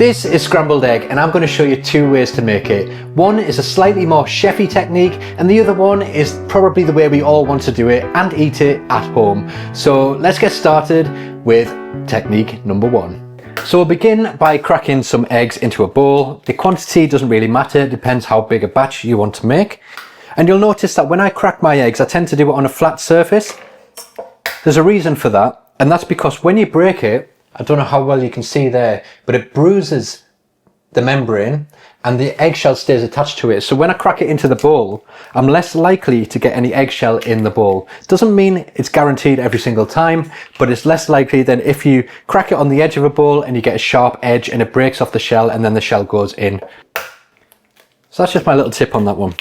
This is scrambled egg and I'm going to show you two ways to make it. One is a slightly more chefy technique and the other one is probably the way we all want to do it and eat it at home. So let's get started with technique number one. So we'll begin by cracking some eggs into a bowl. The quantity doesn't really matter, it depends how big a batch you want to make. And you'll notice that when I crack my eggs, I tend to do it on a flat surface. There's a reason for that, and that's because when you break it, I don't know how well you can see there, but it bruises the membrane and the eggshell stays attached to it. So when I crack it into the bowl, I'm less likely to get any eggshell in the bowl. Doesn't mean it's guaranteed every single time, but it's less likely than if you crack it on the edge of a bowl and you get a sharp edge and it breaks off the shell and then the shell goes in. So that's just my little tip on that one.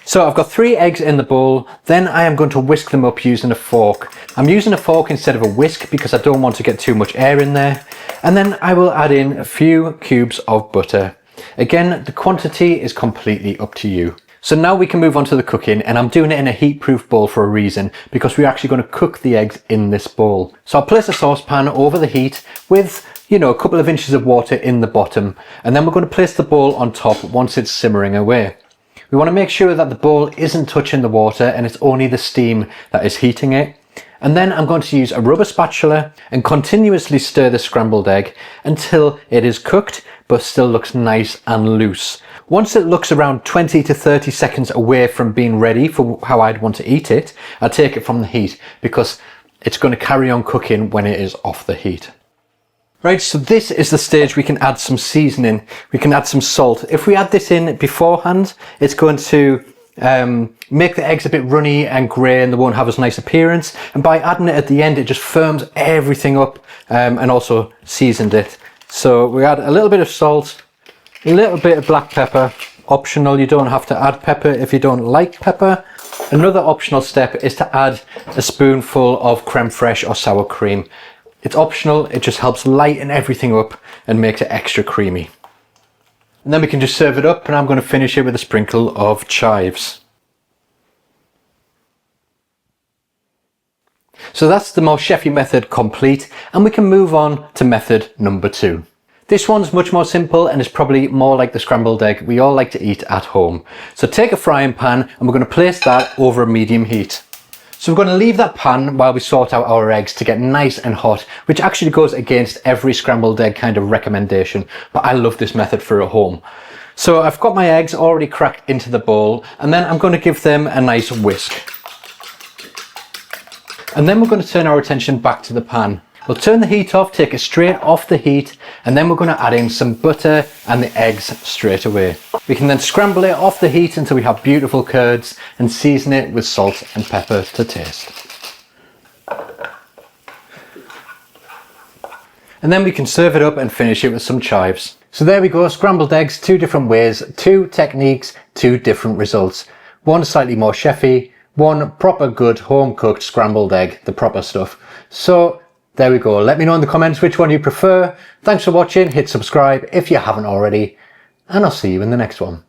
So I've got 3 eggs in the bowl, then I am going to whisk them up using a fork. I'm using a fork instead of a whisk because I don't want to get too much air in there. And then I will add in a few cubes of butter. Again, the quantity is completely up to you. So now we can move on to the cooking, and I'm doing it in a heat-proof bowl for a reason, because we're actually going to cook the eggs in this bowl. So I'll place a saucepan over the heat with, a couple of inches of water in the bottom, and then we're going to place the bowl on top once it's simmering away. We want to make sure that the bowl isn't touching the water and it's only the steam that is heating it. And then I'm going to use a rubber spatula and continuously stir the scrambled egg until it is cooked but still looks nice and loose. Once it looks around 20 to 30 seconds away from being ready for how I'd want to eat it, I take it from the heat because it's going to carry on cooking when it is off the heat. Right, so this is the stage we can add some seasoning, we can add some salt. If we add this in beforehand, it's going to make the eggs a bit runny and grey and they won't have as nice appearance. And by adding it at the end, it just firms everything up and also seasoned it. So we add a little bit of salt, a little bit of black pepper, optional, you don't have to add pepper if you don't like pepper. Another optional step is to add a spoonful of creme fraiche or sour cream. It's optional, it just helps lighten everything up and makes it extra creamy. And then we can just serve it up, and I'm going to finish it with a sprinkle of chives. So that's the more chefy method complete, and we can move on to method number 2. This one's much more simple and is probably more like the scrambled egg we all like to eat at home. So take a frying pan and we're going to place that over a medium heat. So we're going to leave that pan while we sort out our eggs to get nice and hot, which actually goes against every scrambled egg kind of recommendation, but I love this method for a home. So I've got my eggs already cracked into the bowl, and then I'm going to give them a nice whisk. And then we're going to turn our attention back to the pan. We'll turn the heat off, take it straight off the heat, and then we're going to add in some butter and the eggs straight away. We can then scramble it off the heat until we have beautiful curds and season it with salt and pepper to taste. And then we can serve it up and finish it with some chives. So there we go, scrambled eggs, 2 different ways, 2 techniques, 2 different results. One slightly more chefy, one proper good home cooked scrambled egg, the proper stuff. So there we go. Let me know in the comments which one you prefer. Thanks for watching. Hit subscribe if you haven't already. And I'll see you in the next one.